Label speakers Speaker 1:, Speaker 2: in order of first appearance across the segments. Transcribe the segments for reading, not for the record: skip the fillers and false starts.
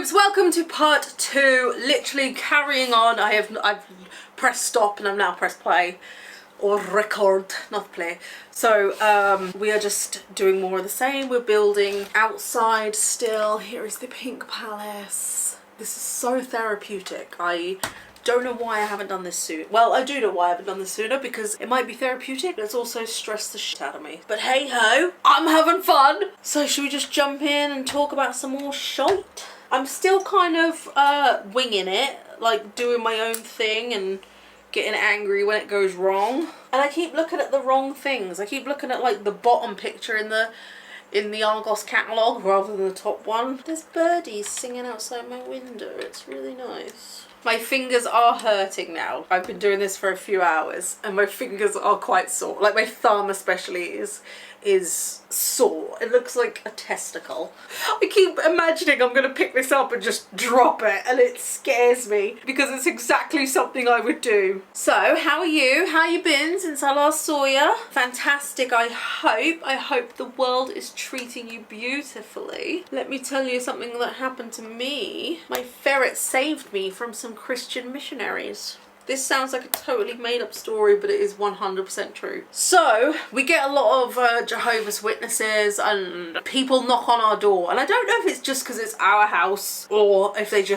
Speaker 1: babes, welcome to part 2, literally carrying on. I've pressed stop and I've now pressed play, or record, not play. So we are just doing more of the same. We're building outside still. Here is the pink palace. This is so therapeutic. I don't know why I haven't done this sooner. Well, I do know why I haven't done this sooner, because it might be therapeutic, but it's also stressed the shit out of me. But hey ho, I'm having fun. So should we just jump in and talk about some more shite? I'm still kind of winging it, like doing my own thing and getting angry when it goes wrong. And I keep looking at the wrong things. I keep looking at like the bottom picture in the Argos catalogue rather than the top one. There's birdies singing outside my window. It's really nice. My fingers are hurting now. I've been doing this for a few hours and my fingers are quite sore. Like my thumb especially is sore. It looks like a testicle. I keep imagining I'm gonna pick this up and just drop it, and it scares me because it's exactly something I would do. So how are you? How you been since I last saw you? Fantastic, I hope. I hope the world is treating you beautifully. Let me tell you something that happened to me. My ferret saved me from some Christian missionaries. This sounds like a totally made up story, but it is 100% true. So, we get a lot of Jehovah's Witnesses and people knock on our door. And I don't know if it's just because it's our house or if it's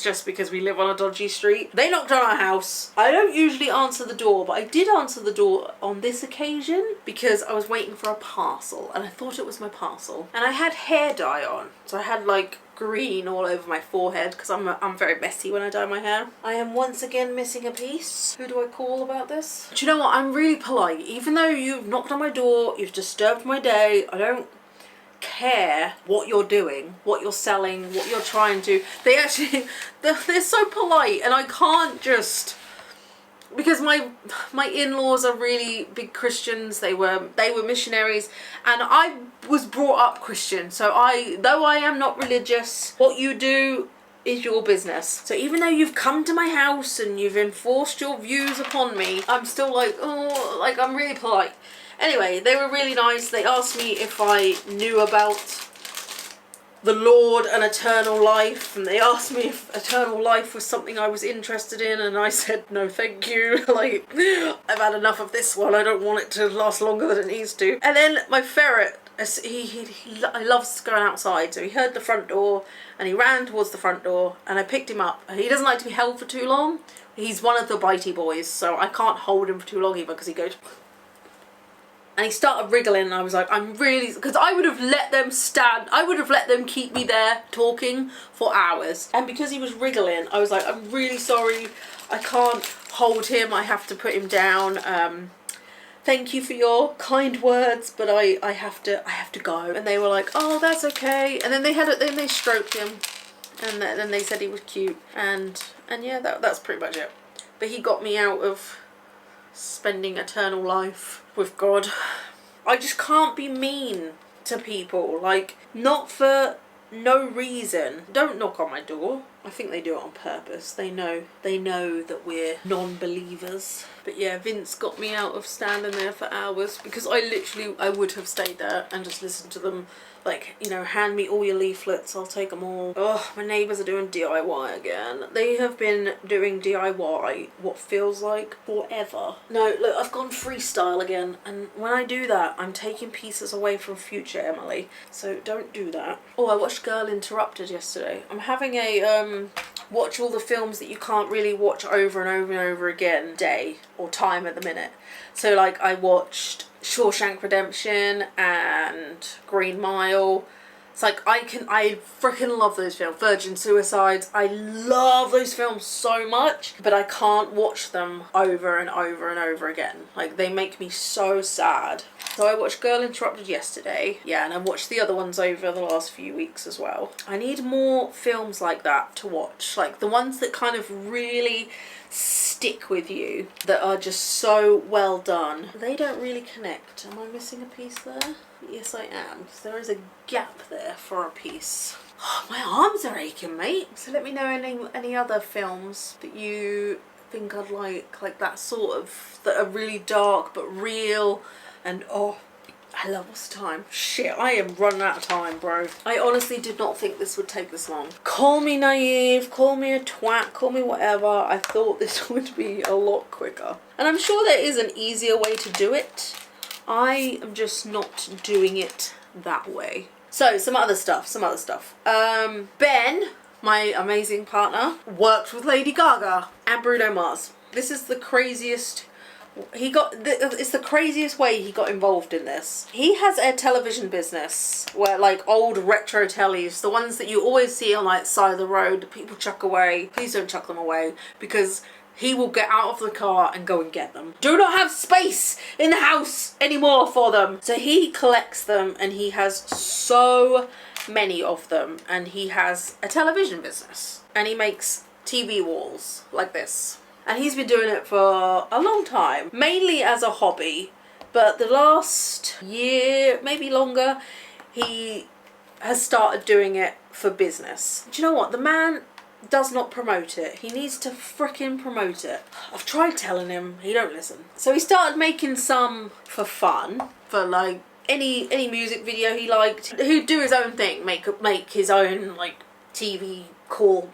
Speaker 1: just because we live on a dodgy street. They knocked on our house. I don't usually answer the door, but I did answer the door on this occasion because I was waiting for a parcel and I thought it was my parcel. And I had hair dye on. So I had like green all over my forehead because I'm very messy when I dye my hair. I am once again missing a piece. Who do I call about this? Do you know what? I'm really polite. Even though you've knocked on my door, you've disturbed my day, I don't care what you're doing, what you're selling, what you're trying to. They actually, they're so polite, and I can't just, because my in-laws are really big Christians. They were missionaries, and I was brought up Christian. So though I am not religious, what you do is your business. So even though you've come to my house and you've enforced your views upon me, I'm still like, oh, like I'm really polite. Anyway, they were really nice. They asked me if I knew about the Lord and eternal life, and they asked me if eternal life was something I was interested in, and I said no thank you. Like, I've had enough of this one. I don't want it to last longer than it needs to. And then my ferret, he loves going outside, so he heard the front door and he ran towards the front door, and I picked him up. He doesn't like to be held for too long. He's one of the bitey boys, so I can't hold him for too long either because he goes. And he started wriggling, and I was like, I'm really, because I would have let them stand, I would have let them keep me there talking for hours. And because he was wriggling, I was like, I'm really sorry, I can't hold him, I have to put him down. Thank you for your kind words, but I have to go. And they were like, oh, that's okay. And then they stroked him, and then they said he was cute, and yeah, that's pretty much it. But he got me out of spending eternal life with God. I just can't be mean to people, like, not for no reason. Don't knock on my door. I think they do it on purpose. They know that we're non-believers. But yeah, Vince got me out of standing there for hours, because I would have stayed there and just listened to them, like, you know, hand me all your leaflets, I'll take them all. Oh, my neighbours are doing DIY again. They have been doing DIY what feels like forever. No, look, I've gone freestyle again, and when I do that, I'm taking pieces away from future Emily, so don't do that. Oh, I watched Girl Interrupted yesterday. I'm having a watch all the films that you can't really watch over and over and over again day or time at the minute. So like I watched Shawshank Redemption and Green Mile. It's like I freaking love those films. Virgin Suicides. I love those films so much, but I can't watch them over and over and over again. Like, they make me so sad. So I watched Girl Interrupted yesterday. Yeah, and I watched the other ones over the last few weeks as well. I need more films like that to watch. Like the ones that kind of really stick with you, that are just so well done. They don't really connect. Am I missing a piece there? Yes, I am, because there is a gap there for a piece. Oh, my arms are aching, mate. So let me know any other films that you think I'd like that sort of, that are really dark but real, and oh, what's the time? Shit, I am running out of time, bro. I honestly did not think this would take this long. Call me naive, call me a twat, call me whatever. I thought this would be a lot quicker. And I'm sure there is an easier way to do it. I am just not doing it that way. So, some other stuff. Ben, my amazing partner, worked with Lady Gaga and Bruno Mars. This is the craziest... it's the craziest way he got involved in this. He has a television business where, like, old retro tellies, the ones that you always see on, like, side of the road that people chuck away. Please don't chuck them away, because he will get out of the car and go and get them. Do not have space in the house anymore for them. So he collects them, and he has so many of them, and he has a television business, and he makes TV walls like this. And he's been doing it for a long time, mainly as a hobby, but the last year, maybe longer, he has started doing it for business. Do you know what? The man does not promote it. He needs to frickin' promote it. I've tried telling him, he don't listen. So he started making some for fun, for like any music video he liked. He'd do his own thing, make his own like TV cool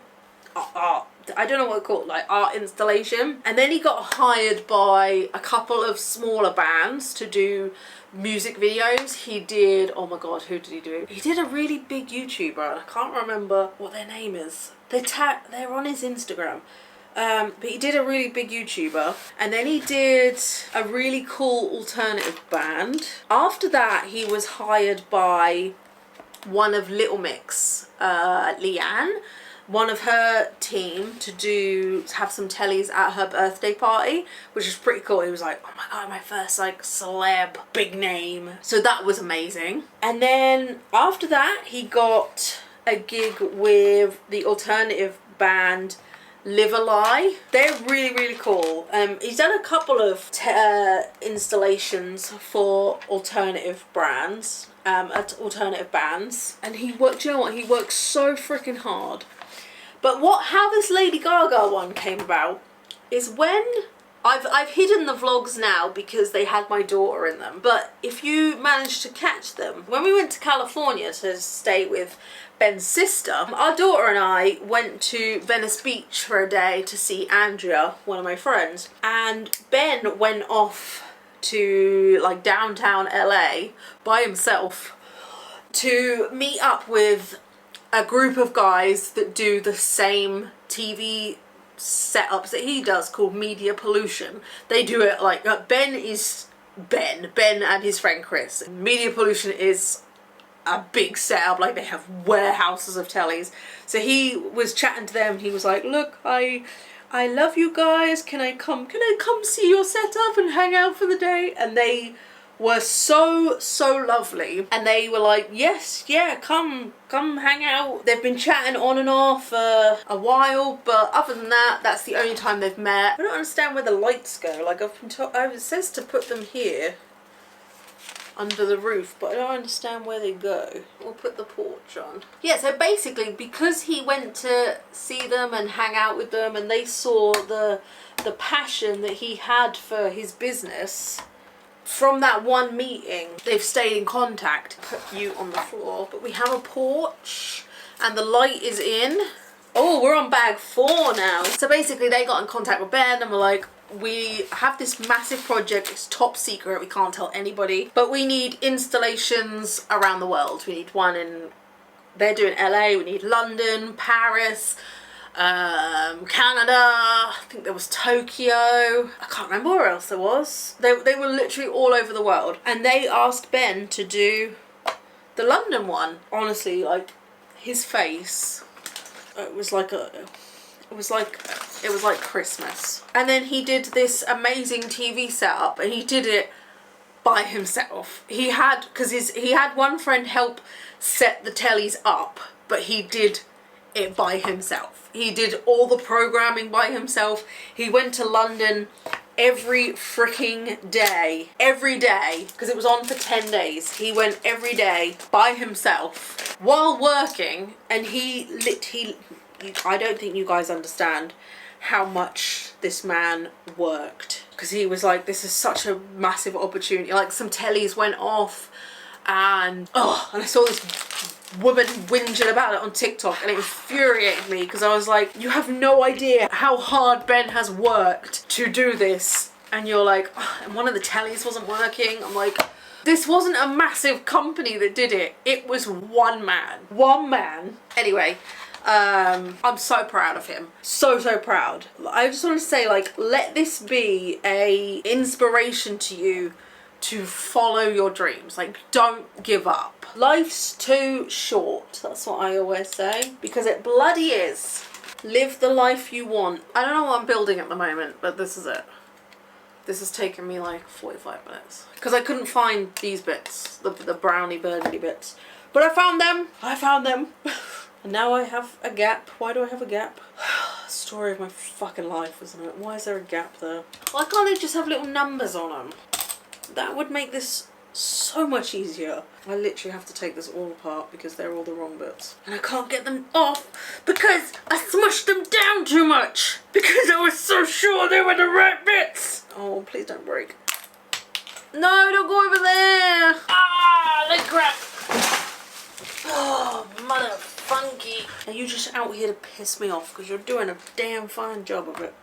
Speaker 1: art. I don't know what it's called, like art installation. And then he got hired by a couple of smaller bands to do music videos. He did, oh my god, who did he do? He did a really big YouTuber, and I can't remember what their name is. They're on his Instagram. But he did a really big YouTuber, and then he did a really cool alternative band. After that, he was hired by one of Little Mix, Leanne, one of her team, to have some tellies at her birthday party, which is pretty cool. He was like, oh my god, my first like celeb big name. So that was amazing. And then after that, he got a gig with the alternative band Live a Lie. They're really, really cool. He's done a couple of installations for alternative brands, alternative bands, and he worked. You know what? He works so freaking hard. But how this Lady Gaga one came about is when I've hidden the vlogs now because they had my daughter in them. But if you managed to catch them, when we went to California to stay with Ben's sister, our daughter and I went to Venice Beach for a day to see Andrea, one of my friends. And Ben went off to like downtown LA by himself to meet up with a group of guys that do the same TV setups that he does, called Media Pollution. They do it like Ben and his friend Chris. Media Pollution is a big setup, like they have warehouses of tellies. So he was chatting to them, and he was like, look, I love you guys, can I come see your setup and hang out for the day? And they were so lovely, and they were like, yes, yeah, come hang out. They've been chatting on and off for a while, but other than that, that's the only time they've met. I don't understand where the lights go. Like, I've been told, it says to put them here under the roof, but I don't understand where they go. We'll put the porch on. Yeah, so basically, because he went to see them and hang out with them, and they saw the passion that he had for his business, from that one meeting, they've stayed in contact. Put you on the floor, but we have a porch, and the light is in. Oh, we're on bag 4 now. So basically, they got in contact with Ben and were like, we have this massive project, it's top secret, we can't tell anybody, but we need installations around the world. We need one in, they're doing LA, we need London, Paris, Canada, I think there was Tokyo, I can't remember where else there was. They were literally all over the world, and they asked Ben to do the London one. Honestly, like, his face, it was like Christmas. And then he did this amazing TV setup, and he did it by himself. He had one friend help set the tellies up, but he did it by himself. He did all the programming by himself. He went to London every freaking day. Every day, because it was on for 10 days. He went every day by himself while working, and I don't think you guys understand how much this man worked because he was like, this is such a massive opportunity. Like some tellies went off, and I saw this woman whinging about it on TikTok, and it infuriated me because I was like, you have no idea how hard Ben has worked to do this, and you're like, oh, and one of the tellies wasn't working. I'm like, this wasn't a massive company that did it. It was one man. Anyway, I'm so proud of him. So proud. I just want to say, like, let this be a inspiration to you to follow your dreams. Like, don't give up. Life's too short. That's what I always say, because it bloody is. Live the life you want. I don't know what I'm building at the moment, but this is it. This has taken me like 45 minutes because I couldn't find these bits, the brownie burgundy bits, but I found them. And now I have a gap. Why do I have a gap? Story of my fucking life, isn't it? Why is there a gap there? Why can't they just have little numbers on them? That would make this so much easier. I literally have to take this all apart because they're all the wrong bits. And I can't get them off because I smushed them down too much. Because I was so sure they were the right bits. Oh, please don't break. No, don't go over there. Ah, leg cramp. Oh, mother funky. Are you just out here to piss me off? Because you're doing a damn fine job of it.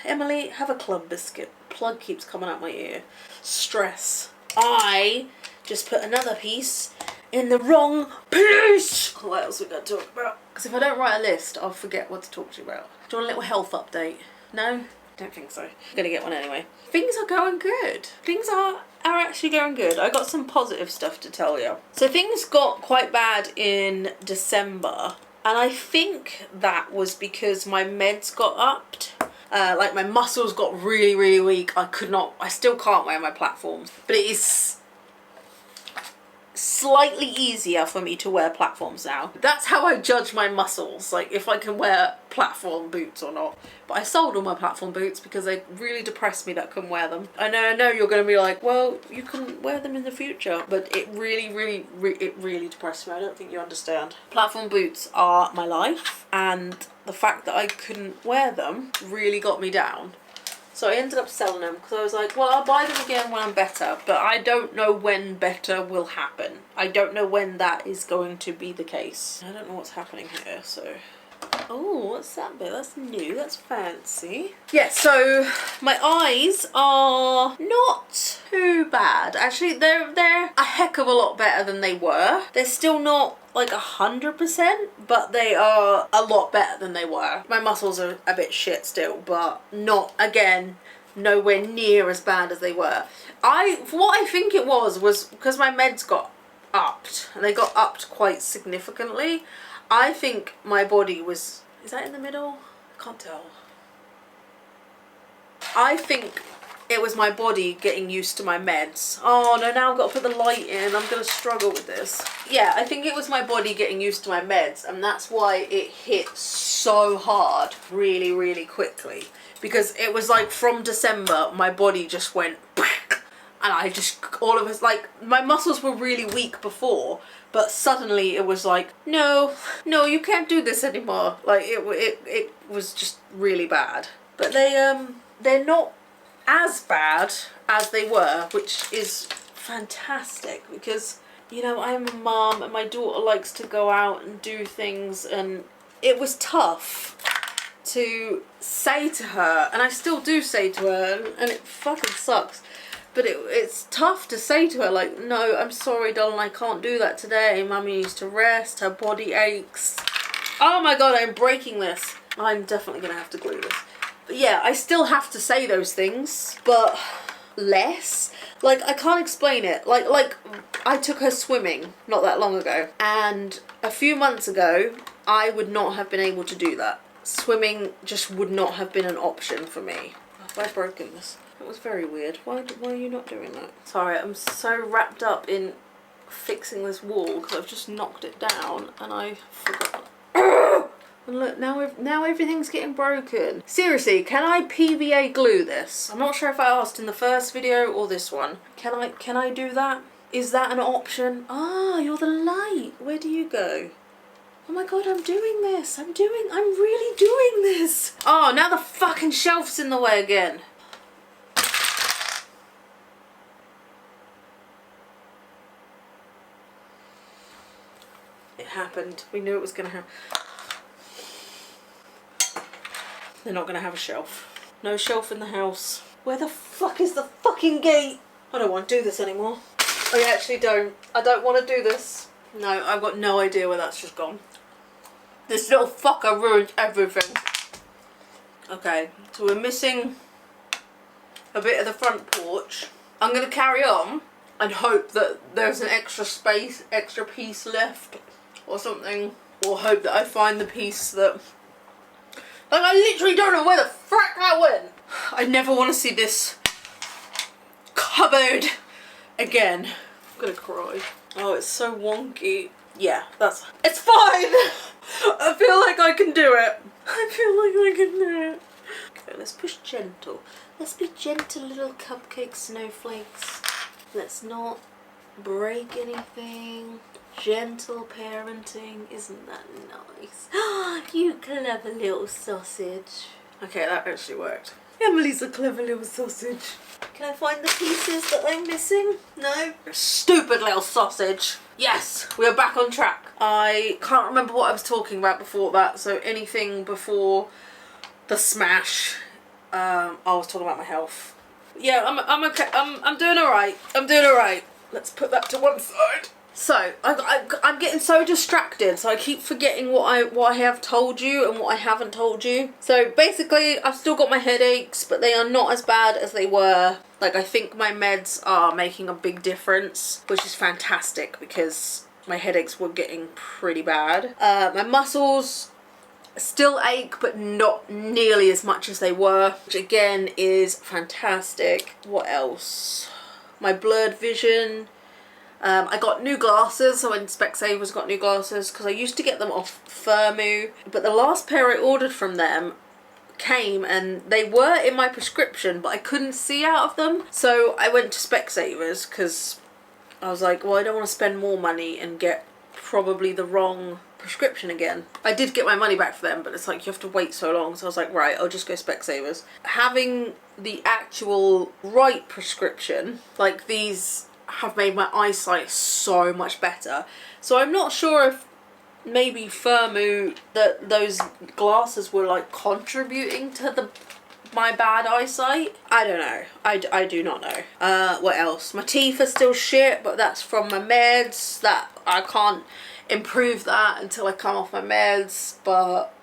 Speaker 1: Emily, have a club biscuit. Plug keeps coming out my ear. Stress. I just put another piece in the wrong place. What else we got to talk about? Because if I don't write a list, I'll forget what to talk to you about. Do you want a little health update? No? Don't think so. I'm gonna get one anyway. Things are going good. Things are actually going good. I got some positive stuff to tell you. So things got quite bad in December, and I think that was because my meds got upped. Like my muscles got really weak. I still can't wear my platforms, but it is slightly easier for me to wear platforms now. That's how I judge my muscles, like if I can wear platform boots or not. But I sold all my platform boots because they really depressed me that I couldn't wear them. I know you're going to be like, well, you can wear them in the future, but it really depressed me. I don't think you understand. Platform boots are my life, and the fact that I couldn't wear them really got me down. So I ended up selling them because I was like, well, I'll buy them again when I'm better, but I don't know when better will happen. I don't know when that is going to be the case. I don't know what's happening here, so... Oh, what's that bit? That's new. That's fancy. Yeah, so my eyes are not too bad. Actually, they're a heck of a lot better than they were. They're still not like 100%, but they are a lot better than they were. My muscles are a bit shit still, but not, again, nowhere near as bad as they were. What I think it was because my meds got upped, and they got upped quite significantly. I think my body was... Is that in the middle? I can't tell. I think it was my body getting used to my meds. Oh no, now I've got to put the light in. I'm going to struggle with this. Yeah, I think it was my body getting used to my meds, and that's why it hit so hard really quickly. Because it was like from December, my body just went... And I just, all of us, like, my muscles were really weak before, but suddenly it was like, no, you can't do this anymore. Like, it was just really bad. But they're not as bad as they were, which is fantastic because, you know, I'm a mum and my daughter likes to go out and do things, and it was tough to say to her, and I still do say to her, and it fucking sucks. But it's tough to say to her, like, no, I'm sorry, darling, I can't do that today. Mummy needs to rest, her body aches. Oh my god, I'm breaking this. I'm definitely going to have to glue this. But yeah, I still have to say those things, but less. Like, I can't explain it. Like I took her swimming not that long ago, and a few months ago, I would not have been able to do that. Swimming just would not have been an option for me. Have I broken this? That was very weird. Why are you not doing that? Sorry, I'm so wrapped up in fixing this wall because I've just knocked it down and I forgot. And look, now everything's getting broken. Seriously, can I PVA glue this? I'm not sure if I asked in the first video or this one. Can I do that? Is that an option? Ah, you're the light. Where do you go? Oh my god, I'm doing this. I'm really doing this. Oh, now the fucking shelf's in the way again. happened. We knew it was gonna happen. They're not gonna have a shelf. No shelf in the house. Where the fuck is the fucking gate? I don't want to do this anymore. I actually don't. I don't want to do this. No, I've got no idea where that's just gone. This little fucker ruined everything. Okay, so we're missing a bit of the front porch. I'm going to carry on and hope that there's an extra space, extra piece left or something. Or hope that I find the piece that... Like, I literally don't know where the frick that went. I never want to see this cupboard again. I'm gonna cry. Oh, it's so wonky. Yeah, it's fine. I feel like I can do it. I feel like I can do it. Okay, let's push gentle. Let's be gentle little cupcake snowflakes. Let's not break anything. Gentle parenting. Isn't that nice? You clever little sausage. Okay, that actually worked. Emily's a clever little sausage. Can I find the pieces that I'm missing? No? Stupid little sausage. Yes, we are back on track. I can't remember what I was talking about before that, so anything before the smash, I was talking about my health. Yeah, I'm okay. I'm doing alright. I'm doing alright. Let's put that to one side. So, I'm getting so distracted, so I keep forgetting what I have told you and what I haven't told you. So basically, I've still got my headaches, but they are not as bad as they were. Like, I think my meds are making a big difference, which is fantastic because my headaches were getting pretty bad. My muscles still ache, but not nearly as much as they were, which again is fantastic. What else? My blurred vision. I got new glasses, so when Specsavers got new glasses, because I used to get them off Firmoo, but the last pair I ordered from them came and they were in my prescription, but I couldn't see out of them, so I went to Specsavers because I was like, well, I don't want to spend more money and get probably the wrong prescription again. I did get my money back for them, but it's like you have to wait so long, so I was like, right, I'll just go Specsavers. Having the actual right prescription, like these, have made my eyesight so much better. So I'm not sure if maybe Firmoo, that those glasses were like contributing to my bad eyesight. I don't know. I do not know. What else? My teeth are still shit, but that's from my meds. That I can't improve that until I come off my meds, but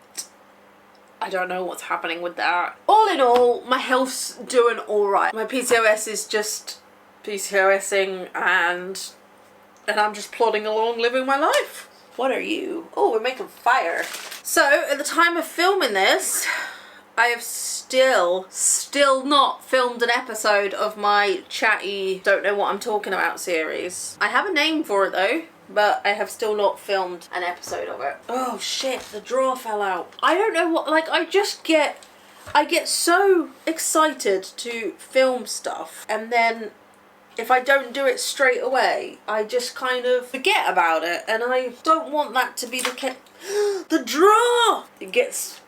Speaker 1: I don't know what's happening with that. All in all, my health's doing alright. My PCOS is just PCOSing and I'm just plodding along living my life. What are you? Oh, we're making fire. So at the time of filming this, I have still not filmed an episode of my Chatty Don't Know What I'm Talking About series. I have a name for it though, but I have still not filmed an episode of it. Oh shit, the drawer fell out. I don't know what, like I get so excited to film stuff, and then if I don't do it straight away, I just kind of forget about it, and I don't want that to be the case. The drawer! It gets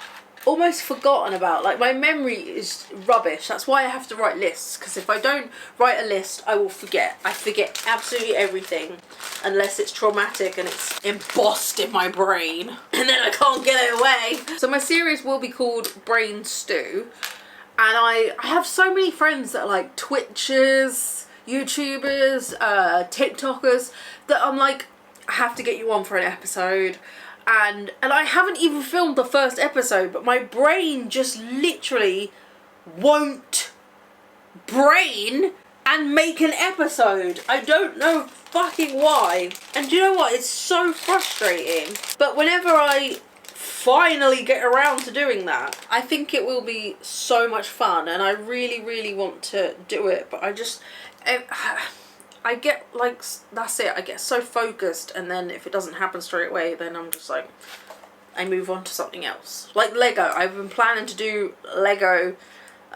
Speaker 1: almost forgotten about. Like, my memory is rubbish. That's why I have to write lists, because if I don't write a list, I will forget. I forget absolutely everything, unless it's traumatic and it's embossed in my brain, and then I can't get it away. So my series will be called Brain Stew, and I have so many friends that are like Twitchers, YouTubers, TikTokers, that I'm like, I have to get you on for an episode. And I haven't even filmed the first episode, but my brain just literally won't brain and make an episode. I don't know fucking why. And do you know what? It's so frustrating. But whenever I finally get around to doing that, I think it will be so much fun, and I really, really want to do it. But I get like, that's it, I get so focused, and then if it doesn't happen straight away, then I'm just like, I move on to something else. Like Lego, I've been planning to do Lego,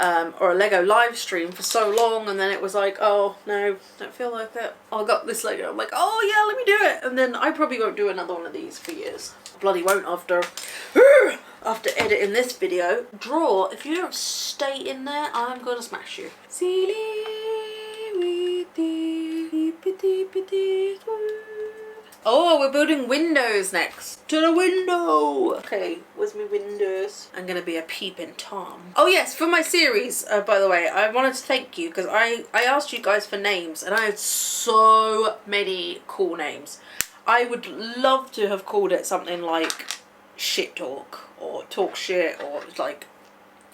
Speaker 1: or a Lego live stream for so long, and then it was like, oh no, don't feel like it. I got this Lego, I'm like, oh yeah, let me do it, and then I probably won't do another one of these for years. Bloody won't after editing this video. Drawer, if you don't stay in there, I'm gonna smash you. Oh, we're building windows next. To the window. Okay, where's my windows? I'm gonna be a peeping Tom. Oh yes, for my series, by the way, I wanted to thank you because I asked you guys for names and I had so many cool names. I would love to have called it something like Shit Talk or Talk Shit or like,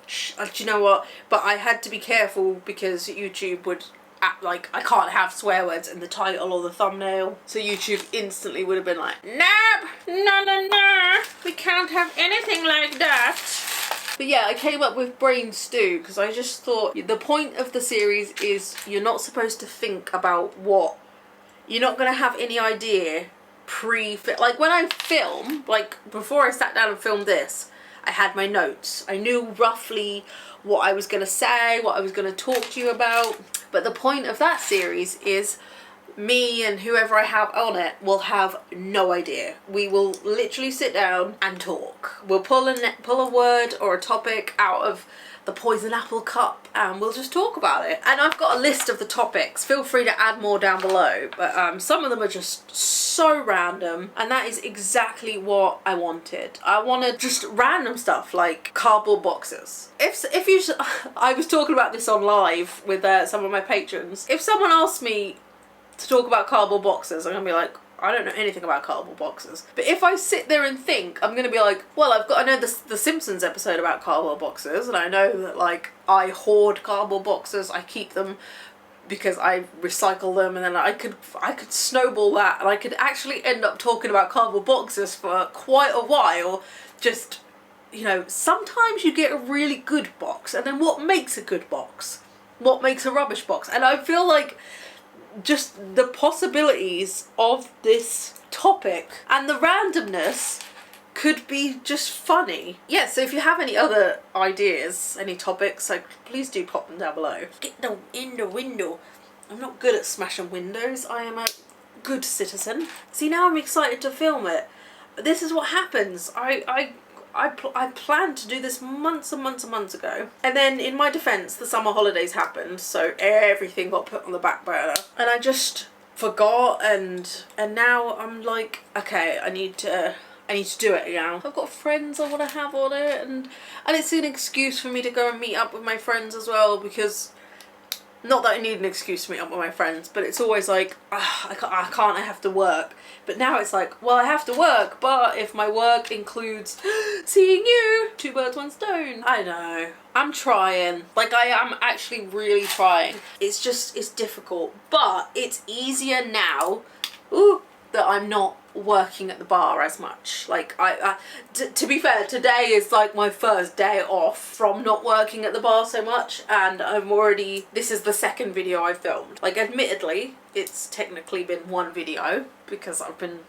Speaker 1: do you know what? But I had to be careful because YouTube would act like I can't have swear words in the title or the thumbnail. So YouTube instantly would have been like, nope, no, we can't have anything like that. But yeah, I came up with brain stew because I just thought the point of the series is you're not supposed to think about what, you're not going to have any idea like when I film, like before I sat down and filmed this, I had my notes. I knew roughly what I was going to say, what I was going to talk to you about. But the point of that series is me and whoever I have on it will have no idea. We will literally sit down and talk. We'll pull a word or a topic out of the poison apple cup and we'll just talk about it. And I've got a list of the topics. Feel free to add more down below. But some of them are just so random and that is exactly what I wanted. I wanted just random stuff like cardboard boxes. I was talking about this on live with some of my patrons. If someone asked me to talk about cardboard boxes, I'm gonna be like, I don't know anything about cardboard boxes. But if I sit there and think, I'm gonna be like, well, I know the Simpsons episode about cardboard boxes, and I know that like I hoard cardboard boxes. I keep them because I recycle them, and then I could snowball that, and I could actually end up talking about cardboard boxes for quite a while. Just, you know, sometimes you get a really good box, and then what makes a good box? What makes a rubbish box? And I feel like just the possibilities of this topic and the randomness could be just funny. Yeah, so if you have any other ideas, any topics, like please do pop them down below. Get them in the window. I'm not good at smashing windows. I am a good citizen. See, now I'm excited to film it. This is what happens. I planned to do this months and months and months ago. And then in my defense, the summer holidays happened, so everything got put on the back burner. And I just forgot and now I'm like, okay, I need to do it now. I've got friends I want to have on it and it's an excuse for me to go and meet up with my friends as well, because not that I need an excuse to meet up with my friends, but it's always like, I can't, I have to work. But now it's like, well, I have to work, but if my work includes seeing you, 2 birds, 1 stone. I know. I'm trying. Like, I am actually really trying. It's just, it's difficult. But it's easier now, that I'm not working at the bar as much. Like, to be fair, today is like my first day off from not working at the bar so much, and this is the 2nd video I filmed. Like, admittedly, it's technically been 1 video because I've been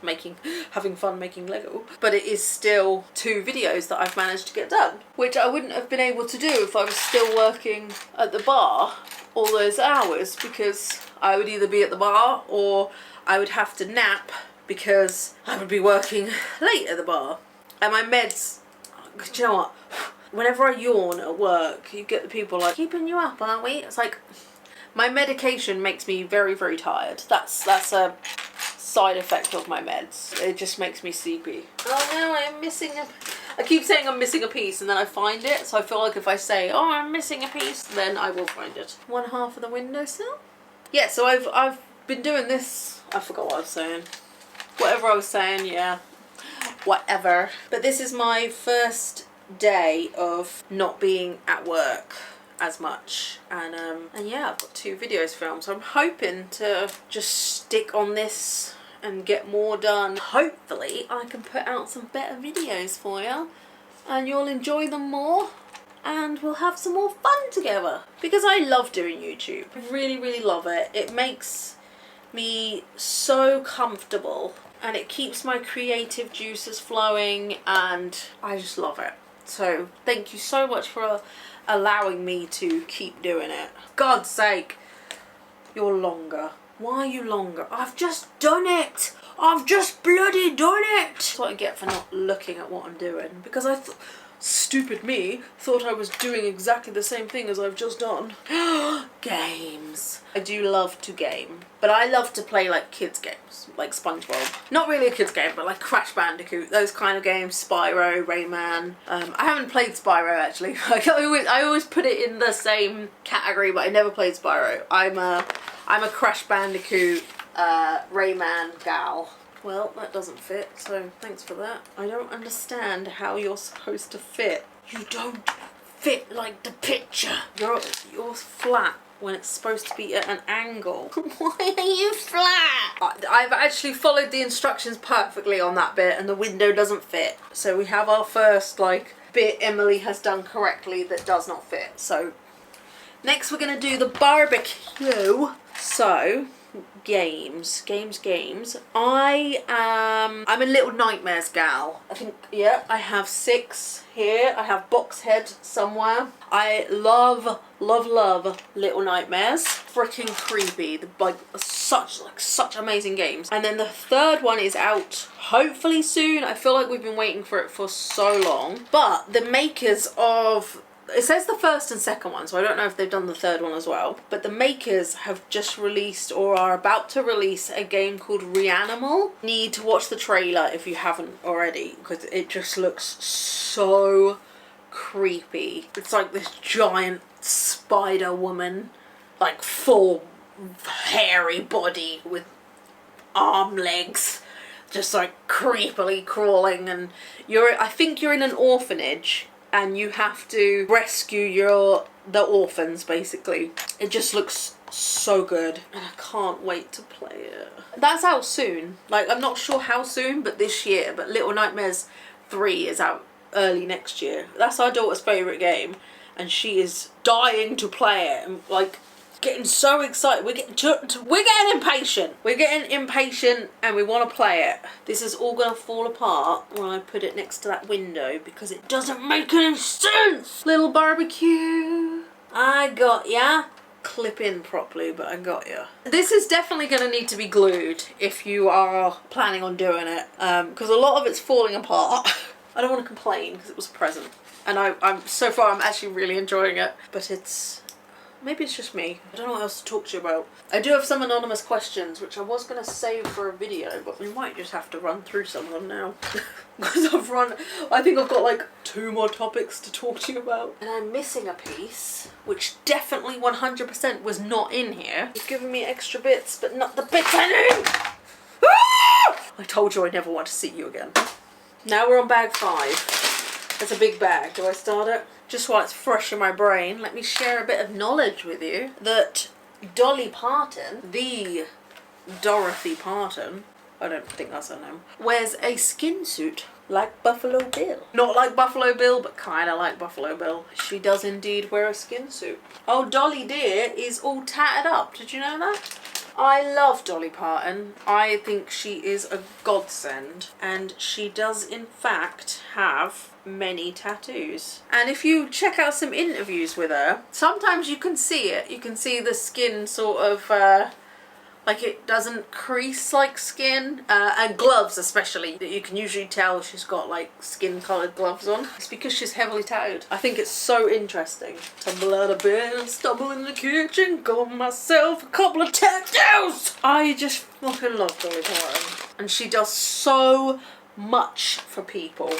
Speaker 1: having fun making Lego, but it is still 2 videos that I've managed to get done, which I wouldn't have been able to do if I was still working at the bar all those hours, because I would either be at the bar or I would have to nap because I would be working late at the bar. And my meds, do you know what? Whenever I yawn at work, you get the people like, keeping you up, aren't we? It's like, my medication makes me very, very tired. That's a side effect of my meds. It just makes me sleepy. Oh no, I keep saying I'm missing a piece and then I find it. So I feel like if I say, oh, I'm missing a piece, then I will find it. 1/2 of the windowsill. Yeah, so I've been doing this. I forgot what I was saying. Whatever I was saying, yeah. Whatever. But this is my first day of not being at work as much, and yeah, I've got 2 videos filmed, so I'm hoping to just stick on this and get more done. Hopefully I can put out some better videos for you and you'll enjoy them more and we'll have some more fun together, because I love doing YouTube. I really, really love it. It makes me so comfortable and it keeps my creative juices flowing and I just love it. So thank you so much for allowing me to keep doing it. God's sake, you're longer. Why are you longer? I've just done it. I've just bloody done it. That's what I get for not looking at what I'm doing, because stupid me thought I was doing exactly the same thing as I've just done. Games. I do love to game, but I love to play like kids games, like SpongeBob. Not really a kids game, but like Crash Bandicoot, those kind of games, Spyro, Rayman. I haven't played Spyro actually. I always put it in the same category, but I never played Spyro. I'm a Crash Bandicoot, Rayman gal. Well, that doesn't fit, so thanks for that. I don't understand how you're supposed to fit. You don't fit like the picture. You're flat when it's supposed to be at an angle. Why are you flat? I've actually followed the instructions perfectly on that bit and the window doesn't fit. So we have our first like bit Emily has done correctly that does not fit. So next we're gonna do the barbecue. So games. I'm a Little Nightmares gal. I think, yeah, I have 6 here. I have Boxhead somewhere. I love Little Nightmares. Freaking creepy. Such amazing games. And then the third one is out hopefully soon. I feel like we've been waiting for it for so long. But the makers of, it says the first and second one, so I don't know if they've done the third one as well. But the makers have just released or are about to release a game called Reanimal. Need to watch the trailer if you haven't already, because it just looks so creepy. It's like this giant spider woman, like full hairy body with arm legs, just like creepily crawling, and I think you're in an orphanage and you have to rescue the orphans, basically. It just looks so good and I can't wait to play it. That's out soon. Like, I'm not sure how soon, but this year. But Little Nightmares 3 is out early next year. That's our daughter's favourite game and she is dying to play it and like getting so excited. We're getting impatient. We're getting impatient and we want to play it. This is all going to fall apart when I put it next to that window because it doesn't make any sense. Little barbecue. I got ya. Clip in properly, but I got ya. This is definitely going to need to be glued if you are planning on doing it, because a lot of it's falling apart. I don't want to complain because it was a present. And I'm so far I'm actually really enjoying it, but maybe it's just me. I don't know what else to talk to you about. I do have some anonymous questions, which I was going to save for a video, but we might just have to run through some of them now. Because I think I've got like 2 more topics to talk to you about. And I'm missing a piece, which definitely 100% was not in here. You've given me extra bits, but not the bits I need! Ah! I told you I never want to see you again. Now we're on bag 5. That's a big bag. Do I start it? Just while it's fresh in my brain, let me share a bit of knowledge with you that Dolly Parton, the Dorothy Parton, I don't think that's her name, wears a skin suit like Buffalo Bill. Not like Buffalo Bill, but kind of like Buffalo Bill. She does indeed wear a skin suit. Oh, Dolly dear is all tattered up. Did you know that? I love Dolly Parton. I think she is a godsend, and she does in fact have many tattoos. And if you check out some interviews with her, sometimes you can see it. You can see the skin sort of like it doesn't crease like skin, and gloves especially. You can usually tell she's got like skin coloured gloves on. It's because she's heavily tattooed. I think it's so interesting. Tumble out of bed, stumble in the kitchen, got myself a couple of tattoos! I just fucking love Dolly Parton. And she does so much for people.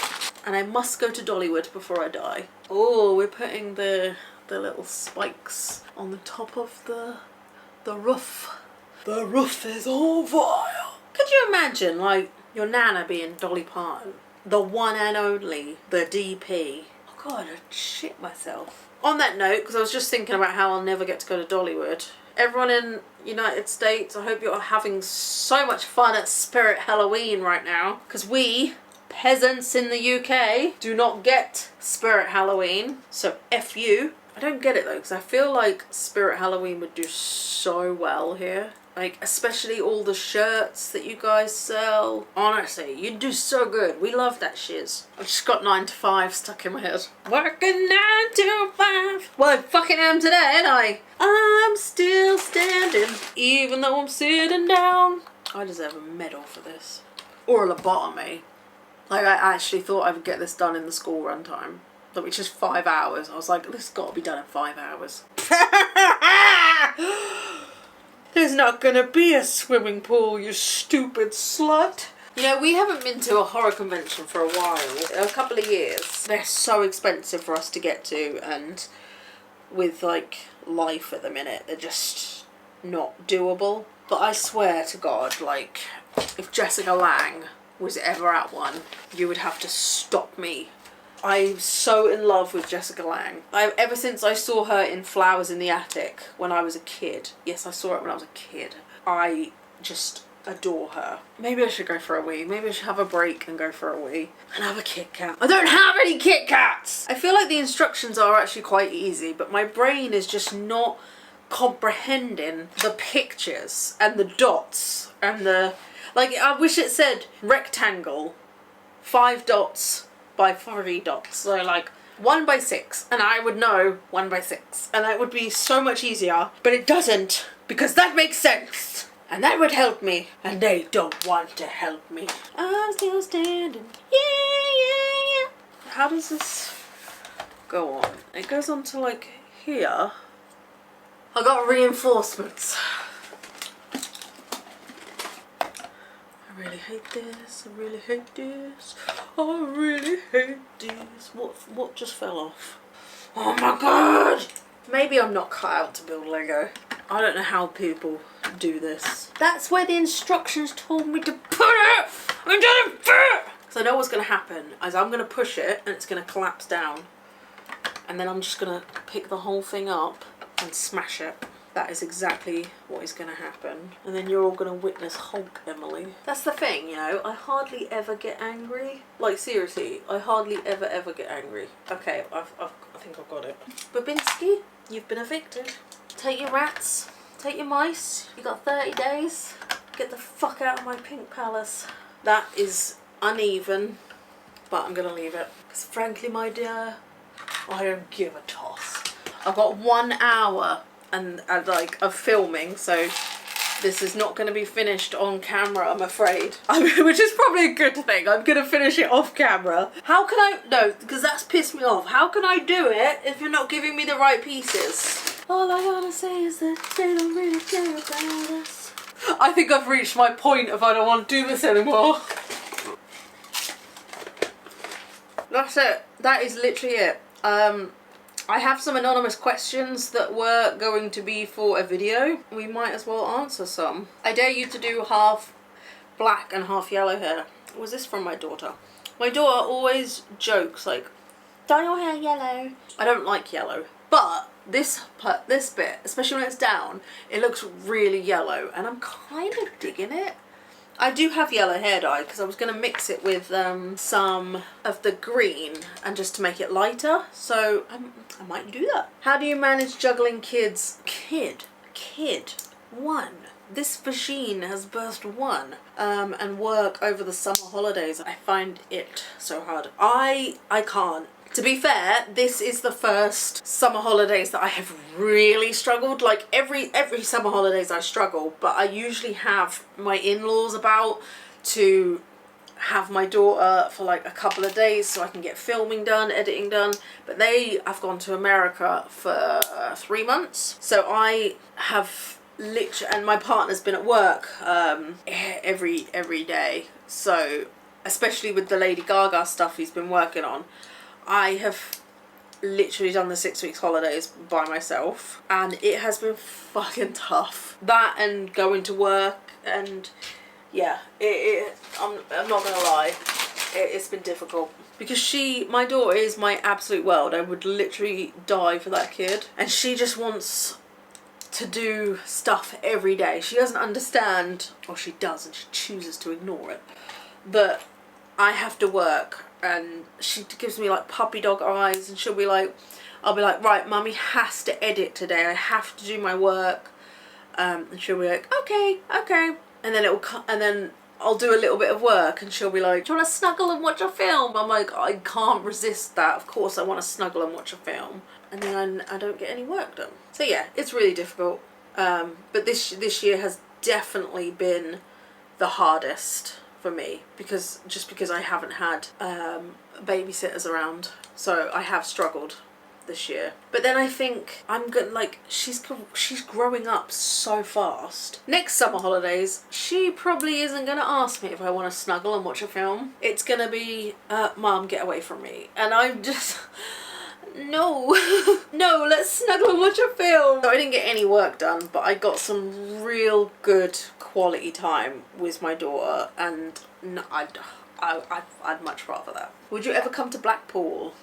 Speaker 1: And I must go to Dollywood before I die. Oh, we're putting the little spikes on the top of the roof. The roof is on fire. Could you imagine, like, your nana being Dolly Parton? The one and only, the DP. Oh God, I'd shit myself. On that note, because I was just thinking about how I'll never get to go to Dollywood. Everyone in United States, I hope you're having so much fun at Spirit Halloween right now. Because we, peasants in the UK, do not get Spirit Halloween. So F you. I don't get it though, because I feel like Spirit Halloween would do so well here. Like, especially all the shirts that you guys sell. Honestly, you'd do so good. We love that shiz. I've just got 9 to 5 stuck in my head. Working 9 to 5. Well, I fucking am today, ain't I? I'm still standing, even though I'm sitting down. I deserve a medal for this. Or a lobotomy. Like, I actually thought I would get this done in the school run time. which is 5 hours. I was like, this has got to be done in 5 hours. There's not gonna be a swimming pool, you stupid slut. You know, we haven't been to a horror convention for a while, a couple of years. They're so expensive for us to get to, and with like life at the minute, they're just not doable. But I swear to God, like, if Jessica Lange was ever at one, you would have to stop me. I'm so in love with Jessica Lange. Ever since I saw her in Flowers in the Attic when I was a kid. Yes, I saw it when I was a kid. I just adore her. Maybe I should go for a wee. Maybe I should have a break and go for a wee. And have a Kit Kat. I don't have any Kit Kats! I feel like the instructions are actually quite easy, but my brain is just not comprehending the pictures and the dots and the... Like, I wish it said rectangle, 5 dots by 3 dots. So like 1 by 6, and I would know 1 by 6. And that would be so much easier, but it doesn't, because that makes sense. And that would help me. And they don't want to help me. I'm still standing. Yeah. How does this go on? It goes on to like here. I got reinforcements. I really hate this. I really hate this. I really hate this. What just fell off? Oh my God! Maybe I'm not cut out to build Lego. I don't know how people do this. That's where the instructions told me to put it! I didn't fit! So I know what's going to happen is I'm going to push it and it's going to collapse down. And then I'm just going to pick the whole thing up and smash it. That is exactly what is going to happen. And then you're all going to witness Hulk Emily. That's the thing, you know, I hardly ever get angry. Like, seriously, I hardly ever get angry. Okay, I think I've got it. Babinski, you've been evicted. Take your rats, take your mice. You got 30 days. Get the fuck out of my pink palace. That is uneven, but I'm going to leave it. Because frankly, my dear, I don't give a toss. I've got 1 hour and like of filming, so this is not going to be finished on camera, I'm afraid. Which is probably a good thing. I'm going to finish it off camera. How can I... No, because that's pissed me off. How can I do it if you're not giving me the right pieces? All I gotta say is that they don't really care about us. I think I've reached my point of I don't want to do this anymore. That's it. That is literally it. I have some anonymous questions that were going to be for a video. We might as well answer some. I dare you to do half black and half yellow hair. Was this from my daughter? My daughter always jokes like, dye your hair yellow. I don't like yellow, but this bit, especially when it's down, it looks really yellow and I'm kind of digging it. I do have yellow hair dye because I was going to mix it with some of the green and just to make it lighter, so I might do that. How do you manage juggling kids? Kid 1. This machine has burst 1 and work over the summer holidays. I find it so hard. I can't. To be fair, this is the first summer holidays that I have really struggled. Like every summer holidays I struggle, but I usually have my in-laws about to have my daughter for like a couple of days so I can get filming done, editing done. But they have gone to America for 3 months. So I have literally, and my partner's been at work every day. So especially with the Lady Gaga stuff he's been working on, I have literally done the 6 weeks holidays by myself and it has been fucking tough. That and going to work and yeah, I'm not gonna lie, it's been difficult. Because my daughter is my absolute world. I would literally die for that kid. And she just wants to do stuff every day. She doesn't understand, or she does and she chooses to ignore it, but I have to work. And she gives me like puppy dog eyes and she'll be like, I'll be like, right, mummy has to edit today. I have to do my work. And she'll be like, okay. And then I'll do a little bit of work and she'll be like, do you want to snuggle and watch a film? I'm like, I can't resist that. Of course I want to snuggle and watch a film. And then I don't get any work done. So yeah, it's really difficult. But this year has definitely been the hardest for me, because I haven't had babysitters around, so I have struggled this year. But then I think I'm gonna, like, she's growing up so fast. Next summer holidays, she probably isn't gonna ask me if I want to snuggle and watch a film. It's gonna be, Mom, get away from me. And I'm just, no, no, let's snuggle and watch a film. So I didn't get any work done, but I got some real good quality time with my daughter, and no, I'd much rather that. Would you ever come to Blackpool?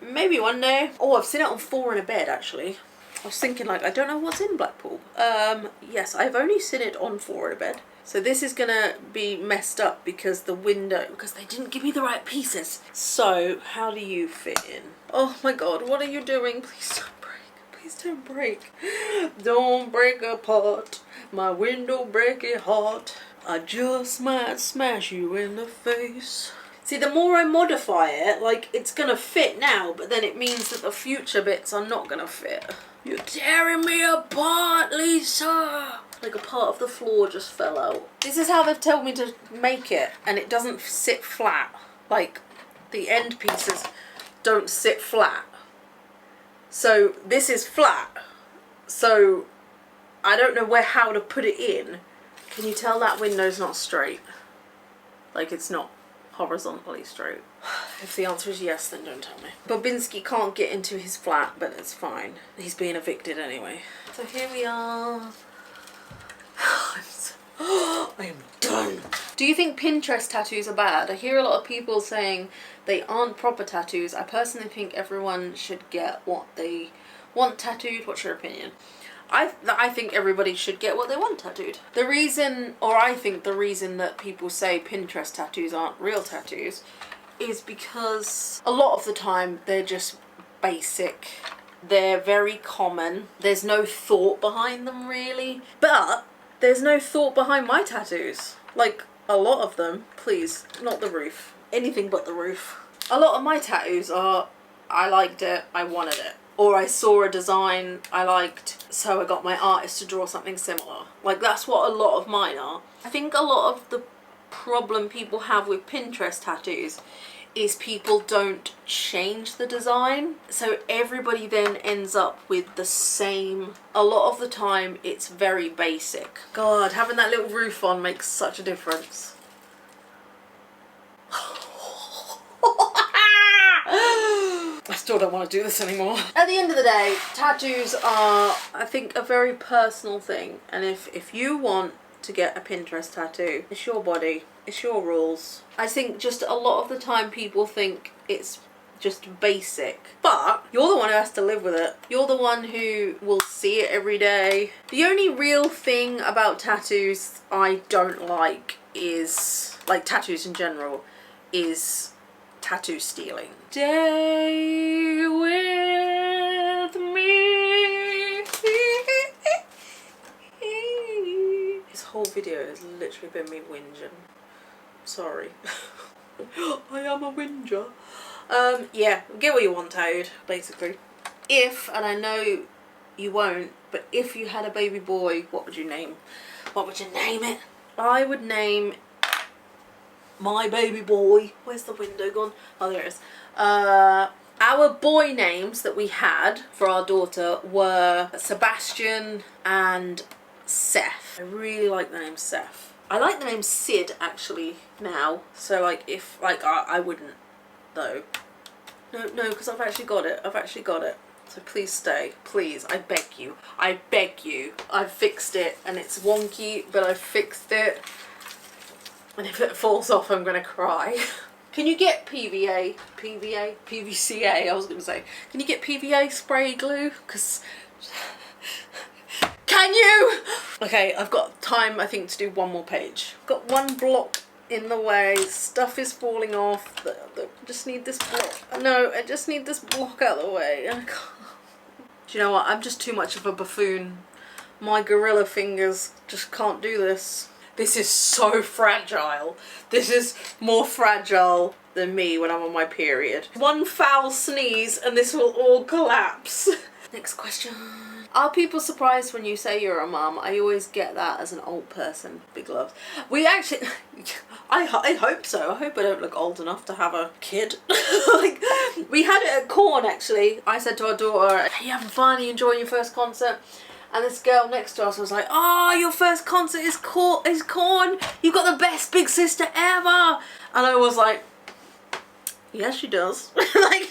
Speaker 1: Maybe one day. Oh, I've seen it on 4 in a Bed, actually. I was thinking, like, I don't know what's in Blackpool. Yes, I've only seen it on 4 in a Bed. So this is gonna be messed up because because they didn't give me the right pieces. So, how do you fit in? Oh my God, what are you doing? Please don't break. Please don't break. Don't break apart. My window breaking heart. I just might smash you in the face. See, the more I modify it, like, it's gonna fit now, but then it means that the future bits are not gonna fit. You're tearing me apart, Lisa! Like, a part of the floor just fell out. This is how they've told me to make it, and it doesn't sit flat. Like, the end pieces don't sit flat. So, this is flat. So, I don't know how to put it in. Can you tell that window's not straight? Like, it's not horizontally straight. If the answer is yes, then don't tell me. Bobinski can't get into his flat, but it's fine. He's being evicted anyway. So here we are. I am done. Do you think Pinterest tattoos are bad? I hear a lot of people saying they aren't proper tattoos. I personally think everyone should get what they want tattooed. What's your opinion? I think everybody should get what they want tattooed. The reason, or I think the reason that people say Pinterest tattoos aren't real tattoos is because a lot of the time they're just basic. They're very common. There's no thought behind them, really. But there's no thought behind my tattoos. Like, a lot of them. Please, not the roof. Anything but the roof. A lot of my tattoos are, I liked it, I wanted it. Or I saw a design I liked, so I got my artist to draw something similar. Like, that's what a lot of mine are. I think a lot of the problem people have with Pinterest tattoos is people don't change the design. So everybody then ends up with the same. A lot of the time it's very basic. God, having that little roof on makes such a difference. I still don't want to do this anymore. At the end of the day, tattoos are, I think, a very personal thing. And if you want to get a Pinterest tattoo, it's your body, it's your rules. I think just a lot of the time people think it's just basic. But you're the one who has to live with it. You're the one who will see it every day. The only real thing about tattoos I don't like is, like tattoos in general, is tattoo stealing. Stay with me. This whole video has literally been me whinging. Sorry. I am a whinger. Yeah, get what you want, Toad, basically. If, and I know you won't, but if you had a baby boy, what would you name? What would you name it? I would name my baby boy. Where's the window gone? Oh, there it is. Our boy names that we had for our daughter were Sebastian and Seth. I really like the name Seth. I like the name Sid actually now. So like if like I wouldn't though. No, because I've actually got it. I've actually got it. So please stay. Please, I beg you. I beg you. I've fixed it and it's wonky, but I've fixed it. And if it falls off, I'm gonna cry. Can you get PVCA, I was gonna say. Can you get PVA spray glue? Because, can you? Okay, I've got time, I think, to do one more page. Got one block in the way, stuff is falling off. Just need this block. No, I just need this block out of the way. I can't. Do you know what? I'm just too much of a buffoon. My gorilla fingers just can't do this. This is so fragile. This is more fragile than me when I'm on my period. One foul sneeze and this will all collapse. Next question. Are people surprised when you say you're a mum? I always get that as an old person. Big loves. We actually, I hope so. I hope I don't look old enough to have a kid. Like, we had it at Corn actually. I said to our daughter, "Are you having fun? Are you enjoying your first concert?" And this girl next to us was like, "Oh, your first concert is Corn. You've got the best big sister ever." And I was like, "Yeah, she does." Like,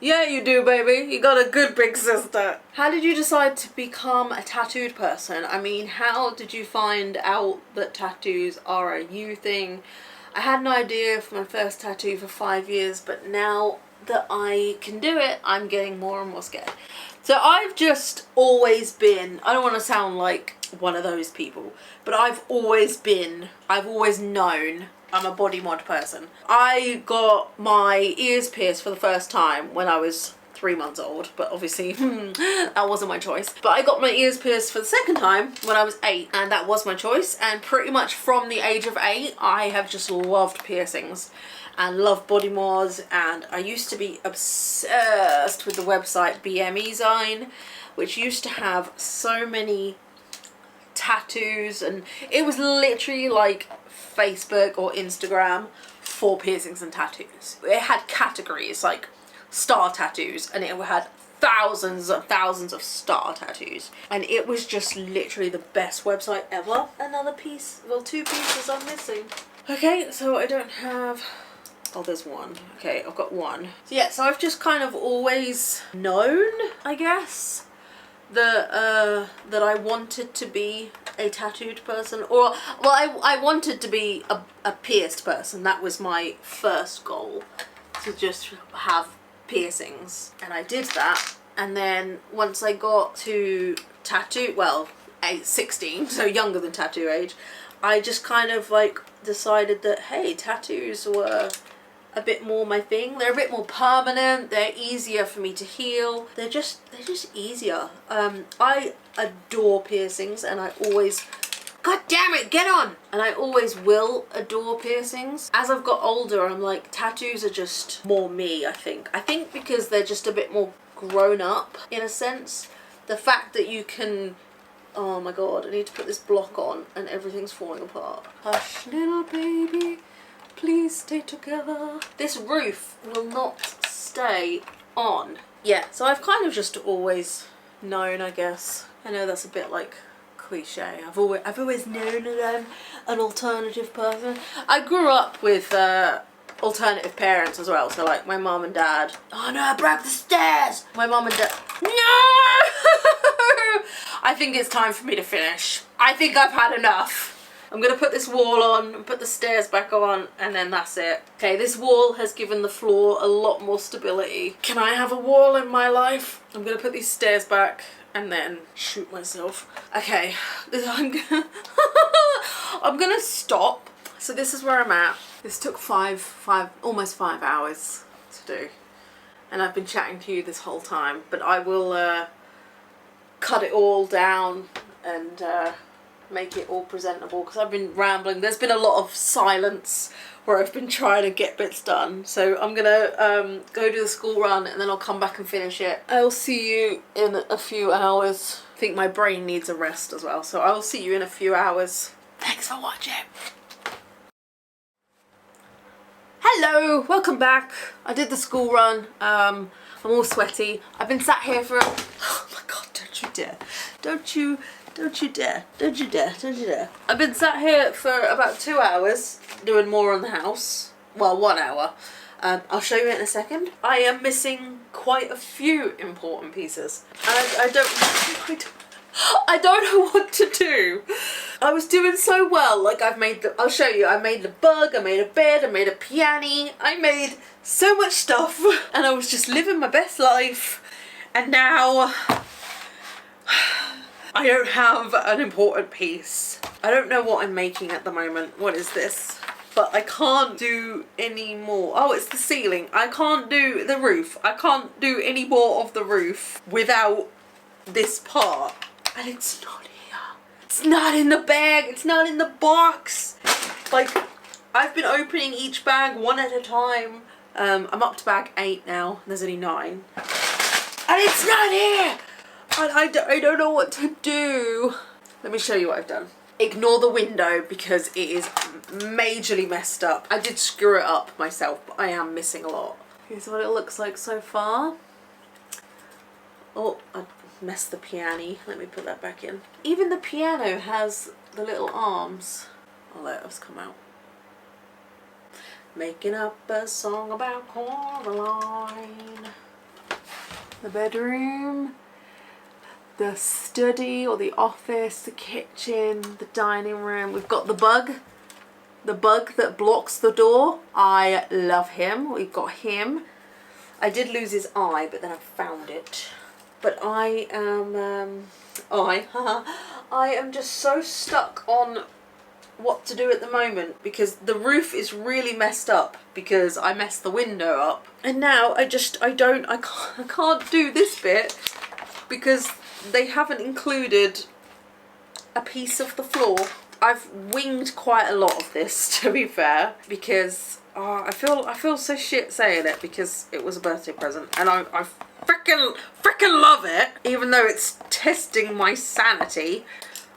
Speaker 1: yeah, you do, baby. You got a good big sister. How did you decide to become a tattooed person? I mean, how did you find out that tattoos are a you thing? I had an idea for my first tattoo for 5 years, but now that I can do it, I'm getting more and more scared. So I've just always been, I don't want to sound like one of those people, but I've always known I'm a body mod person. I got my ears pierced for the first time when I was 3 months old, but obviously that wasn't my choice. But I got my ears pierced for the second time when I was 8, and that was my choice. And pretty much from the age of 8, I have just loved piercings and loved body mods. And I used to be obsessed with the website BME Zine, which used to have so many tattoos, and it was literally like Facebook or Instagram for piercings and tattoos. It had categories like star tattoos, and it had thousands and thousands of star tattoos, and it was just literally the best website ever. Another piece, well, 2 pieces I'm missing. Okay, so I don't have, oh, there's one. Okay, I've got one. So yeah, so I've just kind of always known, I guess, that I wanted to be a tattooed person, or well, I wanted to be a pierced person. That was my first goal, to just have piercings, and I did that. And then once I got to tattoo, well, 16, so younger than tattoo age, I just kind of like decided that, hey, tattoos were a bit more my thing. They're a bit more permanent, they're easier for me to heal, they're just easier. I adore piercings, and I always, god damn it, get on! And I always will adore piercings. As I've got older, I'm like, tattoos are just more me, I think. I think because they're just a bit more grown up, in a sense. The fact that you can, oh my god, I need to put this block on and everything's falling apart. Hush, little baby, please stay together. This roof will not stay on. Yeah, so I've kind of just always known, I guess. I know that's a bit like cliche. I've always known that I'm an alternative person. I grew up with alternative parents as well. So like my mum and dad. Oh no, I broke the stairs. My mum and dad. No! I think it's time for me to finish. I think I've had enough. I'm gonna put this wall on, put the stairs back on, and then that's it. Okay, this wall has given the floor a lot more stability. Can I have a wall in my life? I'm gonna put these stairs back and then shoot myself. Okay, I'm gonna stop. So this is where I'm at. This took almost 5 hours to do. And I've been chatting to you this whole time, but I will cut it all down and make it all presentable, because I've been rambling. There's been a lot of silence where I've been trying to get bits done. So I'm gonna go do the school run, and then I'll come back and finish it. I'll see you in a few hours. I think my brain needs a rest as well, so I will see you in a few hours. Thanks for watching. Hello, welcome back. I did the school run. I'm all sweaty. I've been sat here for, oh my god, don't you dare. Don't you dare. Don't you dare. Don't you dare. I've been sat here for about 2 hours doing more on the house. Well, 1 hour. I'll show you in a second. I am missing quite a few important pieces. And I don't know what to do. I was doing so well. Like I'll show you. I made the bug, I made a bed, I made a piano. I made so much stuff. And I was just living my best life. And now I don't have an important piece. I don't know what I'm making at the moment. What is this? But I can't do any more. Oh, it's the ceiling. I can't do the roof. I can't do any more of the roof without this part. And it's not here. It's not in the bag. It's not in the box. Like, I've been opening each bag one at a time. I'm up to bag 8 now. There's only 9. And it's not here! And I don't know what to do. Let me show you what I've done. Ignore the window because it is majorly messed up. I did screw it up myself, but I am missing a lot. Here's what it looks like so far. Oh, I messed the piano. Let me put that back in. Even the piano has the little arms. I'll let us come out. Making up a song about Coraline. The bedroom, the study or the office, the kitchen, the dining room. We've got the bug that blocks the door. I love him. We've got him. I did lose his eye, but then I found it. But I am, I am just so stuck on what to do at the moment because the roof is really messed up because I messed the window up. And now I can't do this bit because they haven't included a piece of the floor. I've winged quite a lot of this, to be fair, because I feel so shit saying it because it was a birthday present and I freaking love it, even though it's testing my sanity.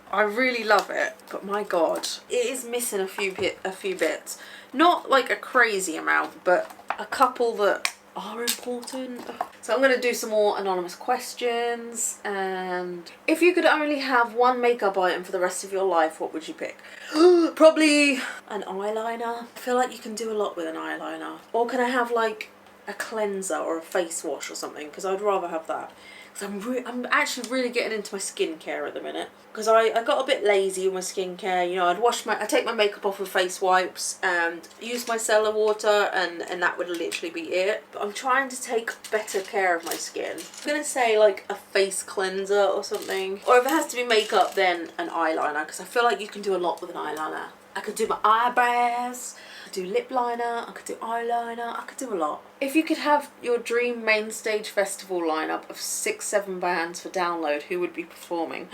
Speaker 1: I really love it, but my god, it is missing a few bits. Not like a crazy amount, but a couple that are important. So I'm going to do some more anonymous questions. And if you could only have one makeup item for the rest of your life, what would you pick? Probably an eyeliner. I feel like you can do a lot with an eyeliner. Or can I have like a cleanser or a face wash or something? Because I'd rather have that. I'm actually really getting into my skincare at the minute because I got a bit lazy with my skincare. You know, I take my makeup off with face wipes and use my micellar water and that would literally be it. But I'm trying to take better care of my skin. I'm gonna say like a face cleanser or something, or if it has to be makeup, then an eyeliner, because I feel like you can do a lot with an eyeliner. I could do my eyebrows, I could do lip liner, I could do eyeliner, I could do a lot. If you could have your dream main stage festival lineup of 6-7 bands for download, who would be performing?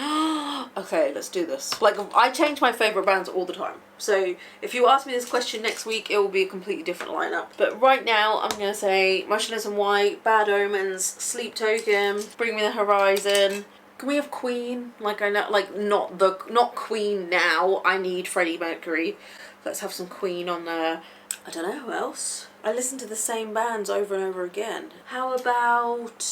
Speaker 1: Okay, let's do this. Like, I change my favourite bands all the time. So if you ask me this question next week, it will be a completely different lineup. But right now, I'm going to say Motionless in White, Bad Omens, Sleep Token, Bring Me the Horizon. Can we have Queen? Like, I know, like, not Queen now. I need Freddie Mercury. Let's have some Queen on there. I don't know who else. I listen to the same bands over and over again. How about...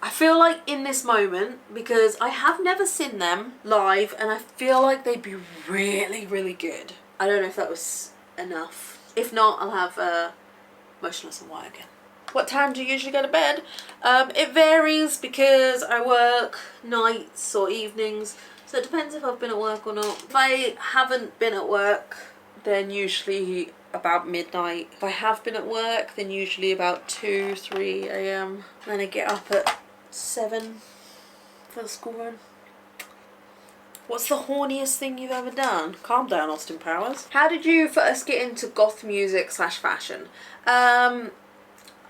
Speaker 1: I feel like in this moment, because I have never seen them live, and I feel like they'd be really, really good. I don't know if that was enough. If not, I'll have Motionless in White again. What time do you usually go to bed? It varies because I work nights or evenings, so it depends if I've been at work or not. If I haven't been at work, then usually about midnight. If I have been at work, then usually about 2, 3 a.m. Then I get up at 7 for the school run. What's the horniest thing you've ever done? Calm down, Austin Powers. How did you first get into goth music / fashion?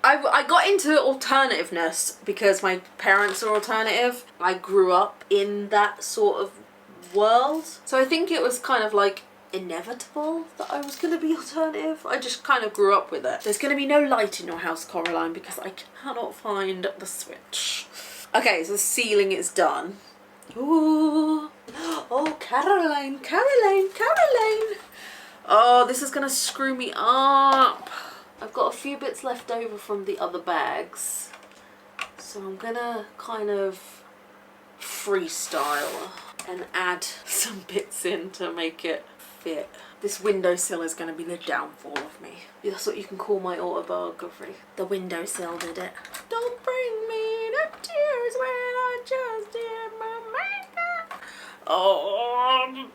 Speaker 1: I got into alternativeness because my parents are alternative. I grew up in that sort of world. So I think it was kind of like inevitable that I was going to be alternative. I just kind of grew up with it. There's going to be no light in your house, Coraline, because I cannot find the switch. Okay, so the ceiling is done. Ooh. Oh, Caroline, Caroline, Caroline. Oh, this is going to screw me up. I've got a few bits left over from the other bags, so I'm gonna kind of freestyle and add some bits in to make it fit. This windowsill is gonna be the downfall of me. That's what you can call my autobiography. The windowsill did it. Don't bring me to tears when I just did my makeup. Oh.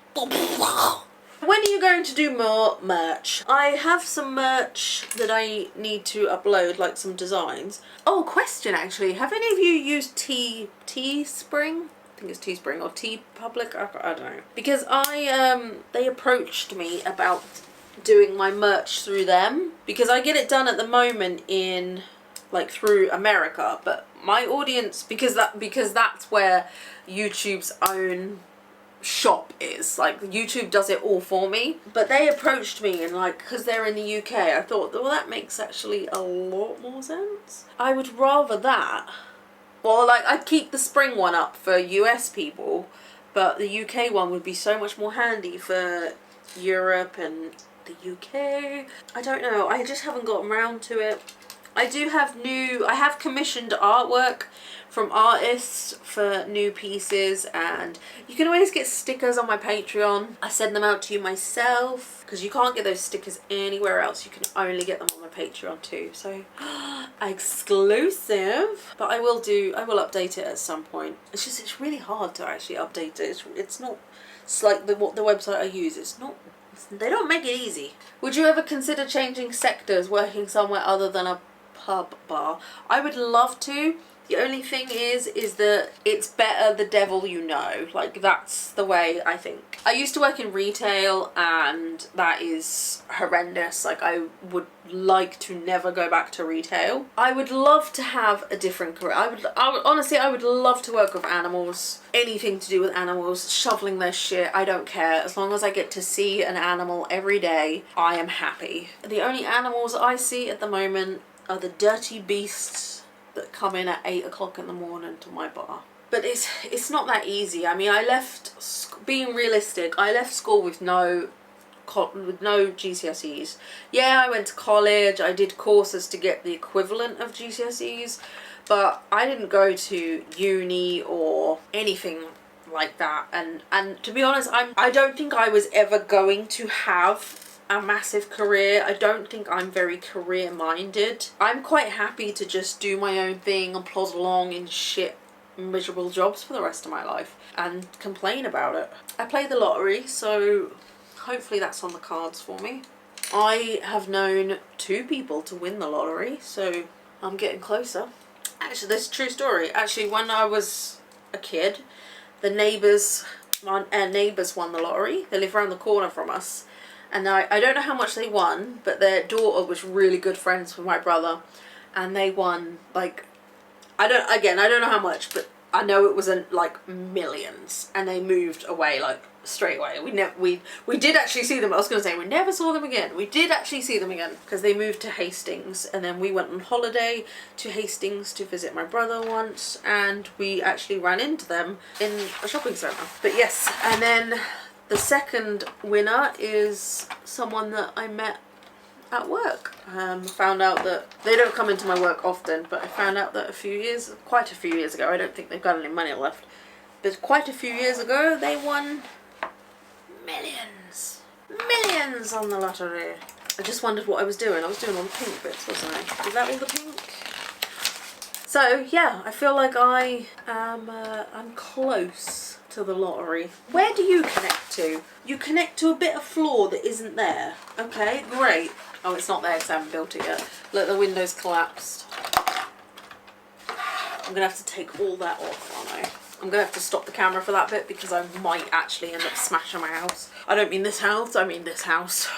Speaker 1: When are you going to do more merch? I have some merch that I need to upload, like some designs. Oh, question actually. Have any of you used Teespring? I think it's Teespring or TeePublic. I don't know. Because they approached me about doing my merch through them. Because I get it done at the moment in, like, through America. But my audience, because that's where YouTube's own shop is. Like, YouTube does it all for me. But they approached me, and like, because they're in the UK, I thought, well, that makes actually a lot more sense. I would rather that. Well, like, I'd keep the spring one up for US people, but the UK one would be so much more handy for Europe and the UK. I don't know, I just haven't gotten around to it. I have commissioned artwork from artists for new pieces, and you can always get stickers on my Patreon. I send them out to you myself, because you can't get those stickers anywhere else. You can only get them on my Patreon too. So exclusive. But I will update it at some point. It's really hard to actually update it. It's like the website I use. They don't make it easy. Would you ever consider changing sectors, working somewhere other than a pub bar? I would love to. The only thing is that it's better the devil you know. Like, that's the way I think. I used to work in retail, and that is horrendous. Like, I would like to never go back to retail. I would love to have a different career. Honestly, I would love to work with animals. Anything to do with animals, shoveling their shit, I don't care. As long as I get to see an animal every day, I am happy. The only animals I see at the moment are the dirty beasts that come in at 8 o'clock in the morning to my bar. But it's not that easy. I mean, being realistic, I left school with no GCSEs. Yeah, I went to college, I did courses to get the equivalent of GCSEs, but I didn't go to uni or anything like that. And to be honest, I don't think I was ever going to have a massive career. I don't think I'm very career minded. I'm quite happy to just do my own thing and plod along in shit miserable jobs for the rest of my life and complain about it. I play the lottery, so hopefully that's on the cards for me. I have known 2 people to win the lottery, so I'm getting closer. Actually, this is a true story. Actually, when I was a kid, the neighbours won the lottery. They live around the corner from us. And I don't know how much they won, but their daughter was really good friends with my brother, and they won, like, I don't know how much, but I know it was like millions, and they moved away like straight away. We did actually see them. I was going to say we never saw them again. We did actually see them again, because they moved to Hastings, and then we went on holiday to Hastings to visit my brother once, and we actually ran into them in a shopping centre. But yes, and then the second winner is someone that I met at work. Found out that they don't come into my work often, but I found out that quite a few years ago, I don't think they've got any money left, but quite a few years ago they won millions on the lottery. I just wondered what I was doing. I was doing all the pink bits, wasn't I? Is that all the pink? So yeah, I feel like I'm close to the lottery. Where do you connect to? You connect to a bit of floor that isn't there. Okay, great. Oh, it's not there because I haven't built it yet. Look, the window's collapsed. I'm gonna have to take all that off, aren't I? I'm gonna have to stop the camera for that bit, because I might actually end up smashing my house. I don't mean this house, I mean this house.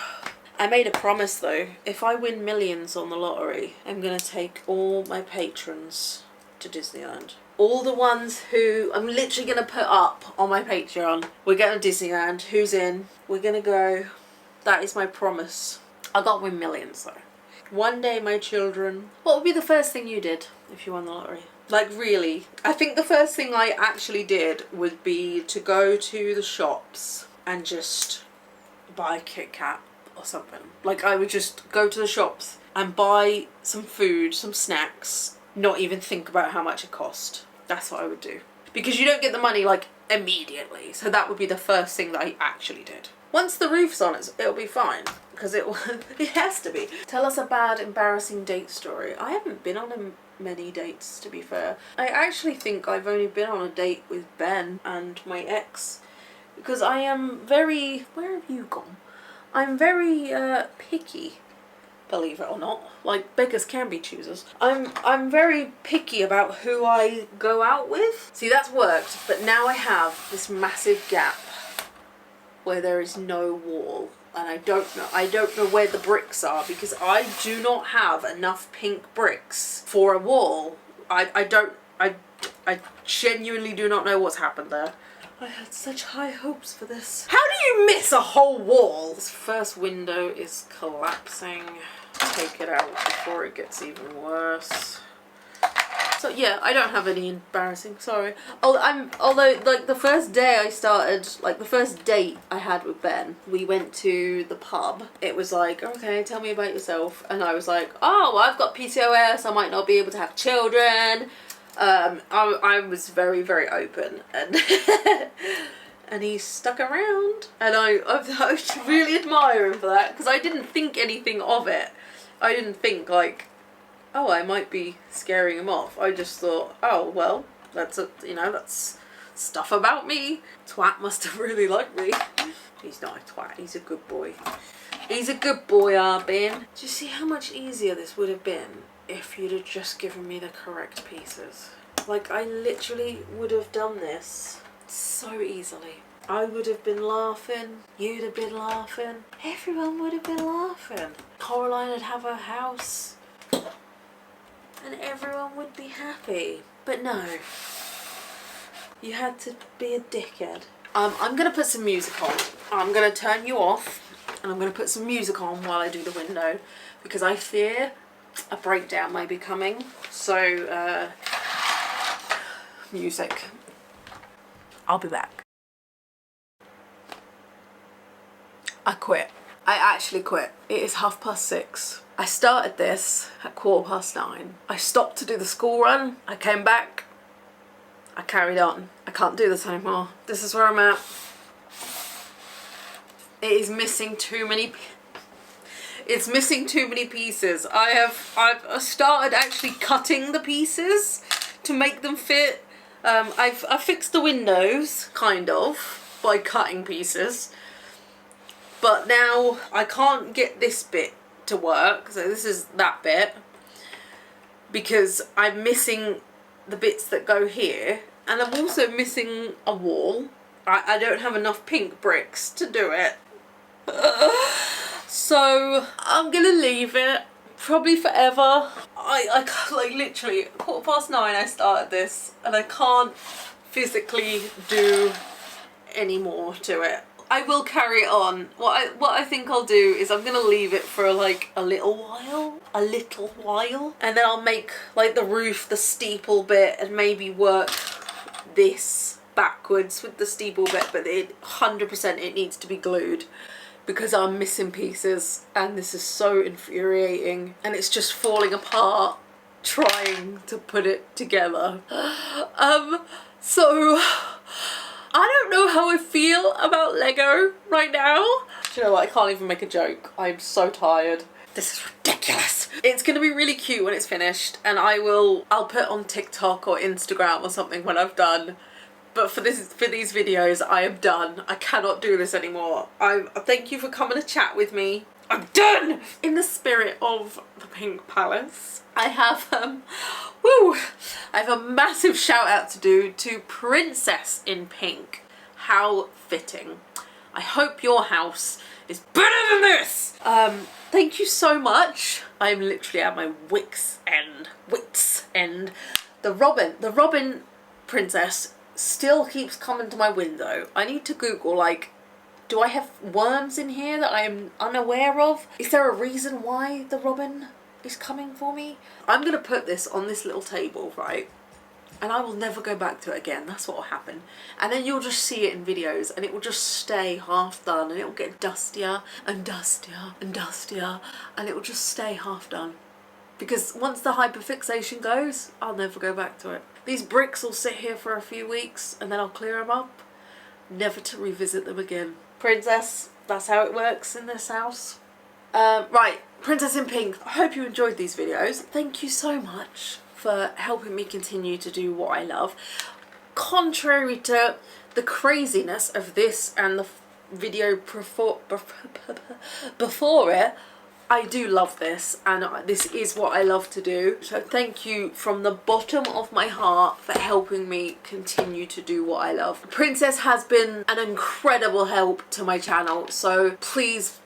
Speaker 1: I made a promise though. If I win millions on the lottery, I'm gonna take all my patrons to Disneyland. All the ones who I'm literally going to put up on my Patreon. We're going to Disneyland. Who's in? We're going to go. That is my promise. I got to win millions though. One day, my children. What would be the first thing you did if you won the lottery? Like, really? I think the first thing I actually did would be to go to the shops and just buy a Kit Kat or something. Like, I would just go to the shops and buy some food, some snacks, not even think about how much it cost. That's what I would do. Because you don't get the money, like, immediately. So that would be the first thing that I actually did. Once the roof's on, it'll be fine. Because it has to be. Tell us a bad, embarrassing date story. I haven't been on many dates, to be fair. I actually think I've only been on a date with Ben and my ex. Because I am very... Where have you gone? I'm very picky. Believe it or not. Like, beggars can be choosers. I'm very picky about who I go out with. See, that's worked, but now I have this massive gap where there is no wall. And I don't know where the bricks are, because I do not have enough pink bricks for a wall. I genuinely do not know what's happened there. I had such high hopes for this. How do you miss a whole wall? This first window is collapsing. Take it out before it gets even worse. So yeah, I don't have any embarrassing, sorry. Although like the first day I started, like the first date I had with Ben, we went to the pub. It was like, okay, tell me about yourself. And I was like, oh, well, I've got PCOS, I might not be able to have children. I was very, very open, and and he stuck around, and I really admire him for that, because I didn't think anything of it. I didn't think like, oh, I might be scaring him off. I just thought, oh, well, that's that's stuff about me. Twat must have really liked me. He's not a twat, he's a good boy. He's a good boy, Ben. Do you see how much easier this would have been if you'd have just given me the correct pieces? Like, I literally would have done this so easily. I would have been laughing, you'd have been laughing, everyone would have been laughing. Coraline would have her house, and everyone would be happy. But no, you had to be a dickhead. I'm gonna put some music on. I'm gonna turn you off, and I'm gonna put some music on while I do the window, because I fear a breakdown may be coming. So, music. I'll be back. I quit. I actually quit. It is 6:30. I started this at 9:15. I stopped to do the school run. I came back. I carried on. I can't do this anymore. This is where I'm at. It is missing too many. It's missing too many pieces. I've started actually cutting the pieces to make them fit. I've fixed the windows kind of by cutting pieces. But now I can't get this bit to work, so this is that bit, because I'm missing the bits that go here, and I'm also missing a wall. I don't have enough pink bricks to do it. So I'm gonna leave it, probably forever. I like literally 9:15 I started this, and I can't physically do any more to it. I will carry it on. What I think I'll do is I'm gonna leave it for like a little while, and then I'll make like the roof, the steeple bit, and maybe work this backwards with the steeple bit, but 100% it needs to be glued, because I'm missing pieces, and this is so infuriating, and it's just falling apart trying to put it together. So I don't know how I feel about Lego right now. Do you know what? I can't even make a joke. I'm so tired. This is ridiculous. It's gonna be really cute when it's finished, and I'll put on TikTok or Instagram or something when I've done. But for these videos, I am done. I cannot do this anymore. Thank you for coming to chat with me. I'm done! In the spirit of the Pink Palace, I have I have a massive shout out to do to Princess in Pink. How fitting. I hope your house is better than this! Thank you so much. I'm literally at my wits end. The Robin Princess still keeps coming to my window. I need to Google, like, do I have worms in here that I am unaware of? Is there a reason why the Robin is coming for me? I'm gonna put this on this little table, right? And I will never go back to it again. That's what will happen. And then you'll just see it in videos, and it will just stay half done, and it will get dustier and dustier and dustier, and it will just stay half done. Because once the hyperfixation goes, I'll never go back to it. These bricks will sit here for a few weeks, and then I'll clear them up, never to revisit them again. Princess, that's how it works in this house. Right, Princess in Pink, I hope you enjoyed these videos. Thank you so much for helping me continue to do what I love. Contrary to the craziness of this and the video before it, I do love this, and this is what I love to do. So thank you from the bottom of my heart for helping me continue to do what I love. Princess has been an incredible help to my channel, so please,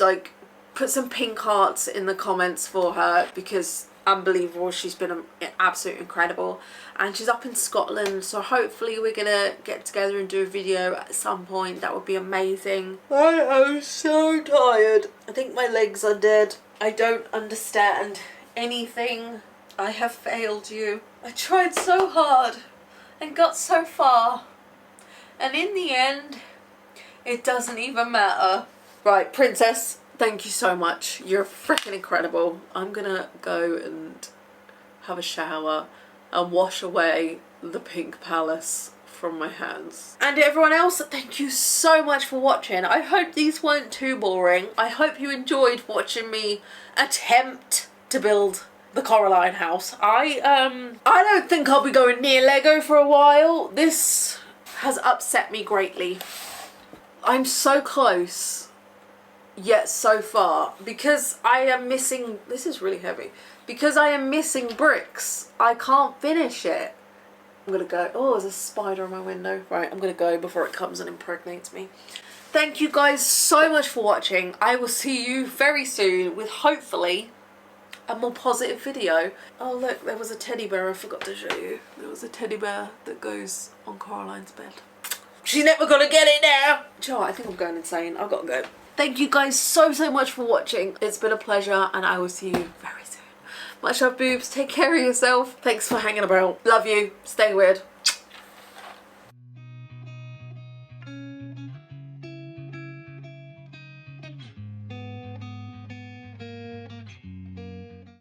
Speaker 1: like, put some pink hearts in the comments for her, because unbelievable. She's been absolutely incredible, and she's up in Scotland, so hopefully we're gonna get together and do a video at some point. That would be amazing. I am so tired. I think my legs are dead. I don't understand anything. I have failed you. I tried so hard and got so far, and in the end it doesn't even matter. Right, princess, thank you so much. You're freaking incredible. I'm gonna go and have a shower and wash away the pink palace from my hands. And everyone else, thank you so much for watching. I hope these weren't too boring. I hope you enjoyed watching me attempt to build the Coraline house. I don't think I'll be going near Lego for a while. This has upset me greatly. I'm so close, yet so far, because I am missing, this is really heavy, because I am missing bricks. I can't finish it. I'm gonna go, oh, there's a spider in my window. Right, I'm gonna go before it comes and impregnates me. Thank you guys so much for watching. I will see you very soon with hopefully a more positive video. Oh look, there was a teddy bear I forgot to show you. There was a teddy bear that goes on Coraline's bed. She's never gonna get it now. Do you know what? I think I'm going insane. I've got to go. Thank you guys so much for watching. It's been a pleasure, and I will see you very soon. Much love, boobs. Take care of yourself. Thanks for hanging about. Love you. Stay weird.